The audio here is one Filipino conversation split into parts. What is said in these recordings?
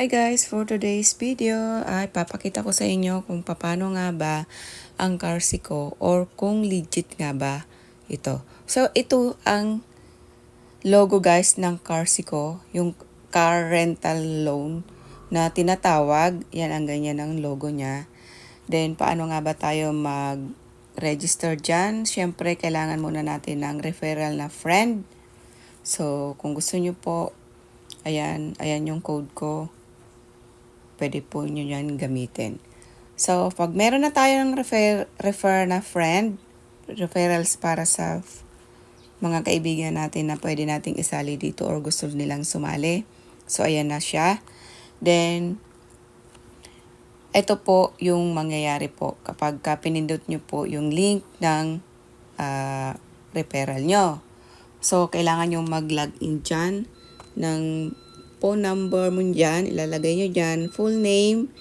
Hi guys, for today's video ay papakita ko sa inyo kung paano nga ba ang Carsico or kung legit nga ba ito. So ito ang logo guys ng Carsico, yung car rental loan na tinatawag. Yan ang ganyan ang logo niya. Then paano nga ba tayo mag-register dyan? Siyempre kailangan muna natin ng referral na friend. So kung gusto nyo po, ayan yung code ko. Pwede po nyo yan gamitin. So, pag meron na tayo ng refer na friend, referrals para sa mga kaibigan natin na pwede nating isali dito or gusto nilang sumali. So, ayan na siya. Then, ito po yung mangyayari po kapag pinindot nyo po yung link ng referral nyo. So, kailangan nyo mag-login dyan ng phone number mo dyan, ilalagay nyo dyan, full name,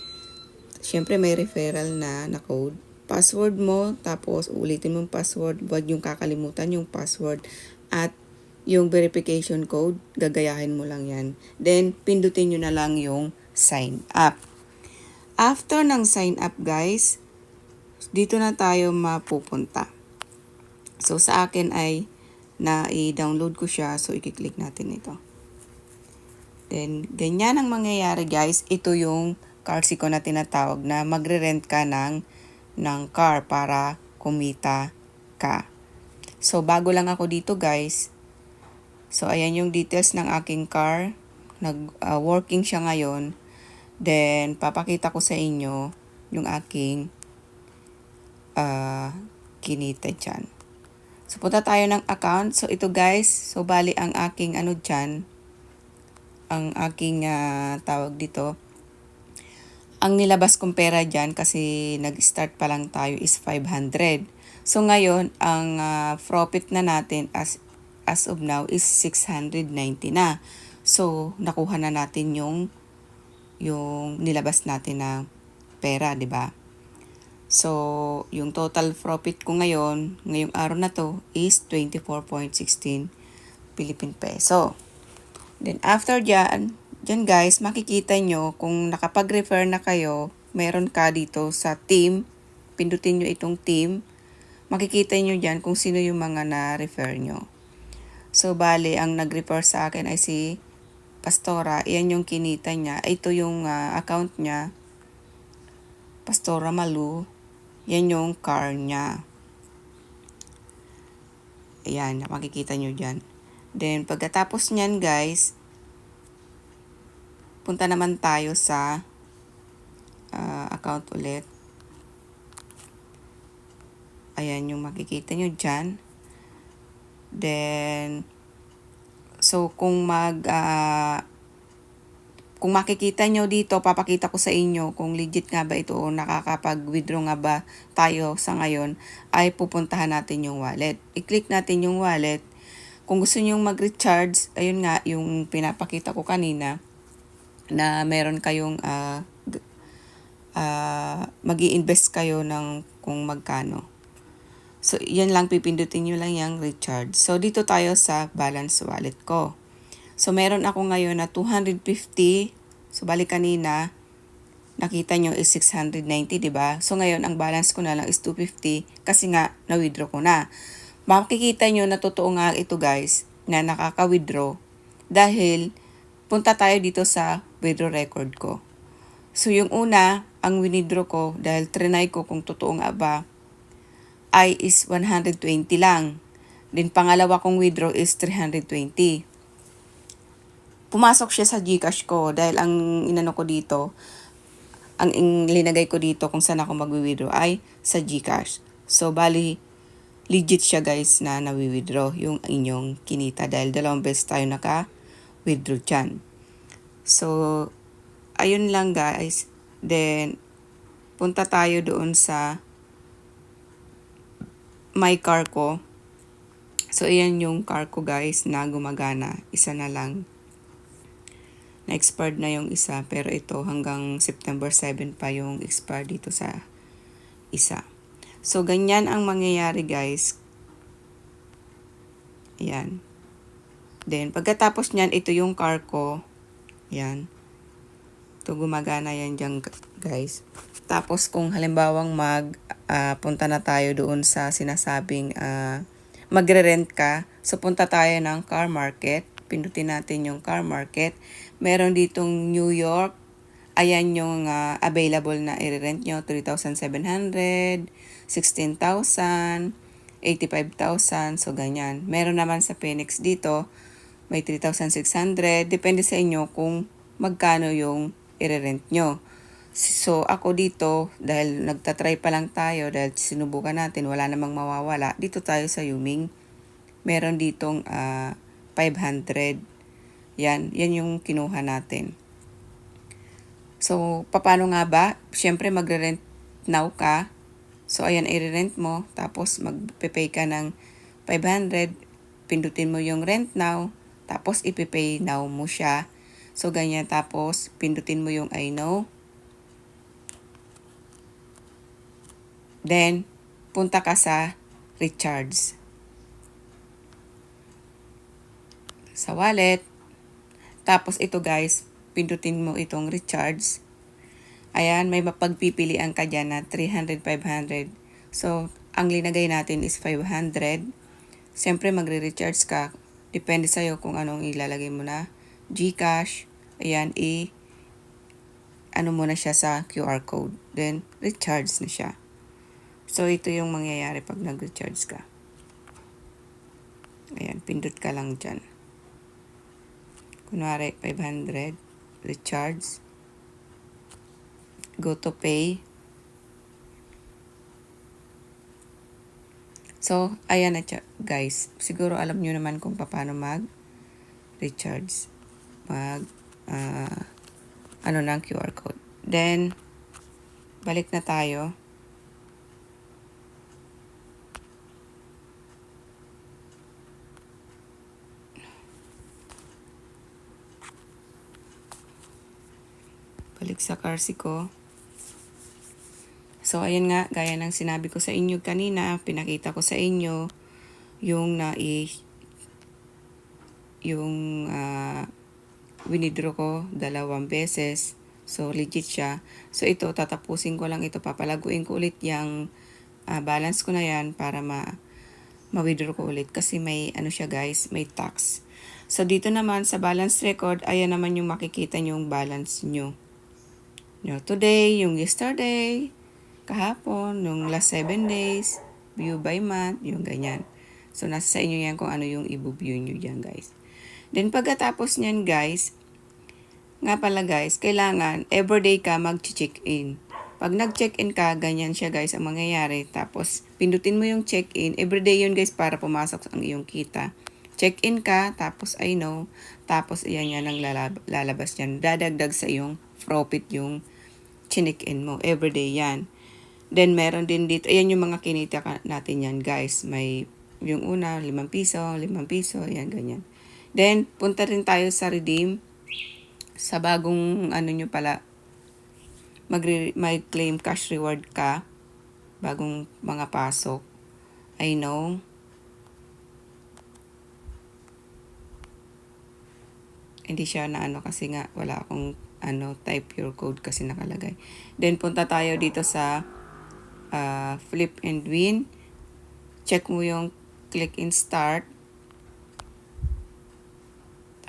syempre may referral na code, password mo, tapos ulitin mo yung password, huwag yung kakalimutan yung password, at yung verification code, gagayahin mo lang yan. Then, pindutin nyo na lang yung sign up. After ng sign up guys, dito na tayo mapupunta. So, sa akin ay na-download ko siya, so i-click natin ito. Then, ganyan ang mangyayari guys. Ito yung Carsico na tinatawag na magre-rent ka ng car para kumita ka. So, bago lang ako dito guys. So, ayan yung details ng aking car. Working siya ngayon. Then, papakita ko sa inyo yung aking kinita dyan. So, punta tayo ng account. So, ito guys. So, bali ang aking dyan, ang aking tawag dito, ang nilabas kong pera dyan kasi nag-start pa lang tayo is 500. So ngayon, ang profit na natin as of now is 690 na. So nakuha na natin yung nilabas natin na pera, di ba? So yung total profit ko ngayong araw na to is 24.16 Philippine peso. Then after dyan guys, makikita nyo kung nakapag-refer na kayo, meron ka dito sa team, pindutin nyo itong team, makikita nyo dyan kung sino yung mga na-refer nyo. So, bale, ang nag-refer sa akin ay si Pastora, iyan yung kinita niya, ito yung account niya, Pastora Malu, yan yung car niya. Ayan, makikita nyo dyan. Then, pagkatapos nyan guys, punta naman tayo sa account ulit. Ayan yung makikita nyo dyan. Then, so kung kung makikita nyo dito, papakita ko sa inyo kung legit nga ba ito o nakakapag-withdraw nga ba tayo sa ngayon, ay pupuntahan natin yung wallet. I-click natin yung wallet. Kung gusto nyo mag-recharge, ayun nga, yung pinapakita ko kanina, na meron kayong mag-i-invest kayo ng kung magkano. So, yan lang, pipindutin nyo lang yung recharge. So, dito tayo sa balance wallet ko. So, meron ako ngayon na 250. So, balik kanina, nakita nyo is 690, diba? So, ngayon, ang balance ko na lang is 250 kasi nga, na-withdraw ko na. Makikita nyo na totoo nga ito guys, na nakaka-withdraw dahil punta tayo dito sa withdraw record ko. So, yung una, ang withdraw ko, dahil trinay ko kung totoo nga ba, ay is 120 lang. Then, pangalawa kong withdraw is 320. Pumasok siya sa GCash ko dahil ang inano ko dito, ang linagay ko dito kung saan ako mag-withdraw ay sa GCash. So, bali, legit siya guys na na-withdraw yung inyong kinita dahil dalawang beses tayo naka-withdraw dyan. So, ayun lang guys. Then, punta tayo doon sa my car ko. So, ayan yung car ko guys na gumagana. Isa na lang. Na-expired na yung isa. Pero ito hanggang September 7 pa yung expired dito sa isa. So, ganyan ang mangyayari guys. Ayan. Then, pagkatapos nyan, ito yung car ko. Ayan. Ito gumagana yan dyan guys. Tapos kung halimbawang punta na tayo doon sa sinasabing magre-rent ka. So punta tayo ng car market. Pindutin natin yung car market. Meron ditong New York. Ayan yung available na i-rent nyo. 3,700, 16,000, 85,000. So ganyan. Meron naman sa Phoenix dito. May 3,600. Depende sa inyo kung magkano yung i-rent nyo. So, ako dito, dahil nagtatry pa lang tayo, dahil sinubukan natin, wala namang mawawala, dito tayo sa Yuming. Meron ditong 500. Yan yung kinuha natin. So, paano nga ba? Siyempre, magre-rent now ka. So, ayan, i-rent mo. Tapos, magpe-pay ka ng 500. Pindutin mo yung rent now. Tapos, ipipay now mo siya. So, ganyan. Tapos, pindutin mo yung I know. Then, punta ka sa recharge. Sa wallet. Tapos ito guys, pindutin mo itong recharge. Ayan, may mapagpipilian ka dyan na 300, 500. So, ang linagay natin is 500. Siyempre, magre-recharge ka. Depende sa'yo kung anong ilalagay mo na. GCash. Ayan, ano mo na siya sa QR code. Then, recharge na siya. So, ito yung mangyayari pag nag-recharge ka. Ayan, pindot ka lang dyan. Kunwari, 500. Recharge. Go to pay. So, ayan na siya, guys. Siguro alam nyo naman kung paano mag-recharge. Ng QR code. Then, balik na tayo. Balik sa Carsico. So, ayan nga, gaya ng sinabi ko sa inyo kanina, pinakita ko sa inyo yung winidraw ko 2 beses. So, legit siya. So, ito, tatapusin ko lang ito. Papalaguin ko ulit yung balance ko na yan para ma-withdraw ko ulit. Kasi may, siya guys, may tax. So, dito naman sa balance record, ayan naman yung makikita nyo yung balance nyo. Today, yung yesterday, kahapon, yung last 7 days, view by month, yung ganyan. So, nasa sa inyo yan kung ano yung i-view nyo dyan, guys. Then, pagkatapos nyan, guys, nga pala, guys, kailangan everyday ka mag-check-in. Pag nag-check-in ka, ganyan siya, guys, ang mangyayari. Tapos, pindutin mo yung check-in. Everyday yun, guys, para pumasok ang iyong kita. Check-in ka, tapos I know, tapos iyan yan ang lalabas yan. Dadagdag sa iyong profit yung chinik-in mo. Everyday yan. Then, meron din dito, ayan yung mga kinita natin yan, guys. May, yung una, 5 piso, 5 piso, yan, ganyan. Then, punta rin tayo sa redeem. Sa bagong, nyo pala, mag-claim cash reward ka. Bagong mga pasok. I know. Hindi siya na kasi nga, wala akong type your code kasi nakalagay. Then, punta tayo dito sa flip and win. Check mo yung click in start.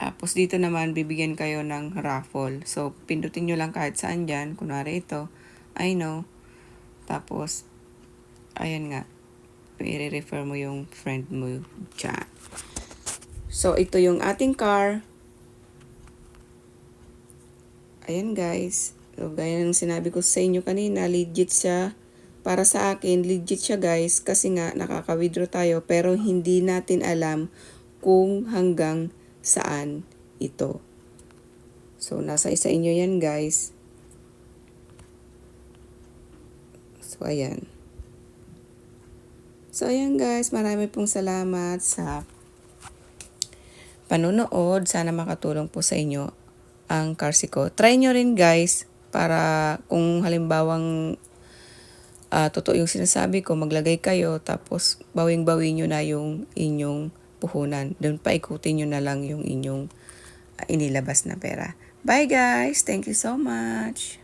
Tapos dito naman bibigyan kayo ng raffle. So pindutin nyo lang kahit saan dyan. Kunwari ito, I know. Tapos, ayan nga. I-refer mo yung friend mo dyan. So ito yung ating car. Ayan guys. So gaya ng sinabi ko sa inyo kanina, legit siya. Para sa akin, legit siya guys. Kasi nga nakaka-withdraw tayo. Pero hindi natin alam kung hanggang saan ito. So, nasa isa inyo yan, guys. So, ayan. So, ayan, guys. Marami pong salamat sa panonood. Sana makatulong po sa inyo ang Carsico. Try nyo rin, guys, para kung halimbawang totoo yung sinasabi ko, maglagay kayo, tapos bawing-bawi nyo na yung inyong puhunan. Doon paikutin nyo na lang yung inyong inilabas na pera. Bye guys! Thank you so much!